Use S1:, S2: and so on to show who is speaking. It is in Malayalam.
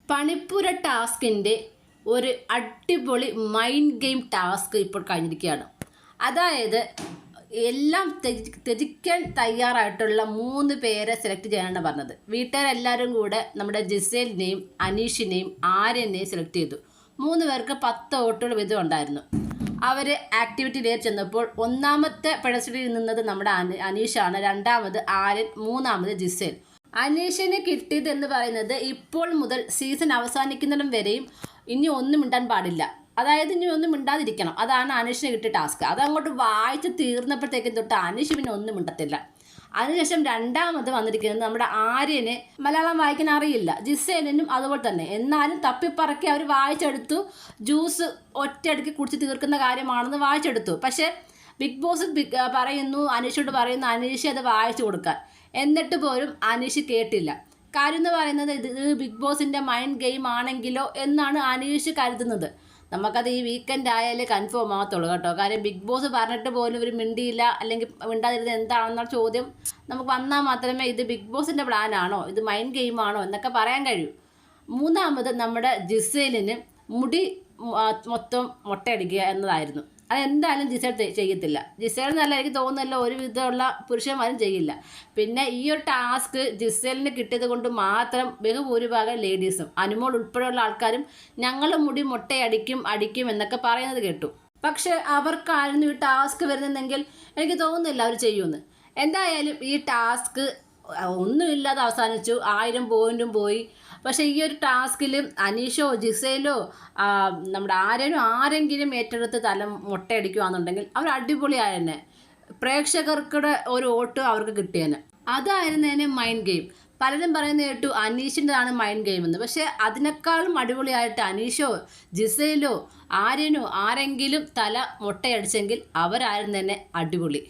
S1: പണിപ്പുര ടാസ്കിൻ്റെ ഒരു അടിപൊളി മൈൻഡ് ഗെയിം ടാസ്ക് ഇപ്പോൾ കഴിഞ്ഞിരിക്കുകയാണ്. അതായത് എല്ലാം ത്യജിക്കാൻ തയ്യാറായിട്ടുള്ള 3 പേരെ സെലക്ട് ചെയ്യാനാണ് പറഞ്ഞത്. വീട്ടുകാരെല്ലാവരും കൂടെ നമ്മുടെ ജിസേലിനെയും അനീഷിനെയും ആര്യനെയും സെലക്ട് ചെയ്തു. 3 പേർക്ക് 10 വോട്ടുകൾ വീതം ഉണ്ടായിരുന്നു. അവർ ആക്ടിവിറ്റിയിലേക്ക് ചെന്നപ്പോൾ ഒന്നാമത്തെ പെഡസ്ട്രിയിൽ നിന്നത് നമ്മുടെ അനീഷാണ്, രണ്ടാമത് ആര്യൻ, മൂന്നാമത് ജിസേൽ. അനീഷിന് കിട്ടിയത് എന്ന് പറയുന്നത് ഇപ്പോൾ മുതൽ സീസൺ അവസാനിക്കുന്നിടം വരെയും ഇനി ഒന്നും മിണ്ടാൻ പാടില്ല. അതായത് ഇനി ഒന്നും മിണ്ടാതിരിക്കണം. അതാണ് അനീഷിന് കിട്ടിയ ടാസ്ക്. അതങ്ങോട്ട് വായിച്ച് തീർന്നപ്പോഴത്തേക്കും തൊട്ട് അനീഷ് പിന്നെ ഒന്നും മിണ്ടത്തില്ല. അതിനുശേഷം രണ്ടാമത് വന്നിരിക്കുന്നത് നമ്മുടെ ആര്യന് മലയാളം വായിക്കാൻ അറിയില്ല, ജിസേലിനും അതുപോലെ തന്നെ. എന്നാലും തപ്പിപ്പറക്കി അവർ വായിച്ചെടുത്തു. ജ്യൂസ് ഒറ്റയടിക്ക് കുടിച്ച് തീർക്കുന്ന കാര്യമാണെന്ന് വായിച്ചെടുത്തു. പക്ഷേ ബിഗ് ബോസ് പറയുന്നു, അനീഷോട് പറയുന്നു അനീഷ് അത് വായിച്ചു കൊടുക്കാൻ. എന്നിട്ട് പോലും അനീഷ് കേട്ടില്ല. കാര്യം എന്ന് പറയുന്നത് ഇത് ബിഗ് ബോസിൻ്റെ മൈൻഡ് ഗെയിം ആണെങ്കിലോ എന്നാണ് അനീഷ് കരുതുന്നത്. നമുക്കത് ഈ വീക്കെൻഡ് ആയാലേ കൺഫേം ആകത്തുള്ളൂ കേട്ടോ. കാര്യം ബിഗ് ബോസ് പറഞ്ഞിട്ട് പോലും ഇവർ മിണ്ടിയില്ല, അല്ലെങ്കിൽ മിണ്ടാതിരുന്നത് എന്താണെന്നുള്ള ചോദ്യം നമുക്ക് വന്നാൽ മാത്രമേ ഇത് ബിഗ് ബോസിൻ്റെ പ്ലാനാണോ, ഇത് മൈൻഡ് ഗെയിമാണോ എന്നൊക്കെ പറയാൻ കഴിയൂ. മൂന്നാമത് നമ്മുടെ ജിസേലിന് മുടി മൊത്തം മുട്ടയടിക്കുക എന്നതായിരുന്നു. അതെന്തായാലും ജിസേൽ ചെയ്യത്തില്ല. ജിസേൽ എന്നല്ല എനിക്ക് തോന്നുന്നല്ലോ ഒരു വിധമുള്ള പുരുഷന്മാരും ചെയ്യില്ല. പിന്നെ ഈ ഒരു ടാസ്ക് ജിസേലിന് കിട്ടിയത് കൊണ്ട് മാത്രം ബഹുഭൂരിഭാഗം ലേഡീസും അനുമോൾ ഉൾപ്പെടെയുള്ള ആൾക്കാരും ഞങ്ങൾ മുടി മുട്ടയടിക്കും എന്നൊക്കെ പറയുന്നത് കേട്ടു. പക്ഷെ അവർക്കായിരുന്നു ഈ ടാസ്ക് വരുന്നതെങ്കിൽ എനിക്ക് തോന്നുന്നില്ല അവർ ചെയ്യുമെന്ന്. എന്തായാലും ഈ ടാസ്ക് ഒന്നുമില്ലാതെ അവസാനിച്ചു. 1000 പോയിന്റും പോയി. പക്ഷേ ഈ ഒരു ടാസ്കിൽ അനീഷോ ജിസേലോ നമ്മുടെ ആരെങ്കിലും ഏറ്റെടുത്ത് തല മുട്ടയടിക്കുകയാണെന്നുണ്ടെങ്കിൽ അവർ അടിപൊളിയായെന്നെ. പ്രേക്ഷകർക്കുടെ ഒരു വോട്ട് അവർക്ക് കിട്ടിയേനെ. അതായിരുന്നേനെ മൈൻഡ് ഗെയിം. പലരും പറയുന്നത് കേട്ടു അനീഷിൻ്റെതാണ് മൈൻഡ് ഗെയിം എന്ന്. പക്ഷേ അതിനേക്കാളും അടിപൊളിയായിട്ട് അനീഷോ ജിസേലോ ആര്യനോ ആരെങ്കിലും തല മുട്ടയടിച്ചെങ്കിൽ അവരായിരുന്നു തന്നെ അടിപൊളി.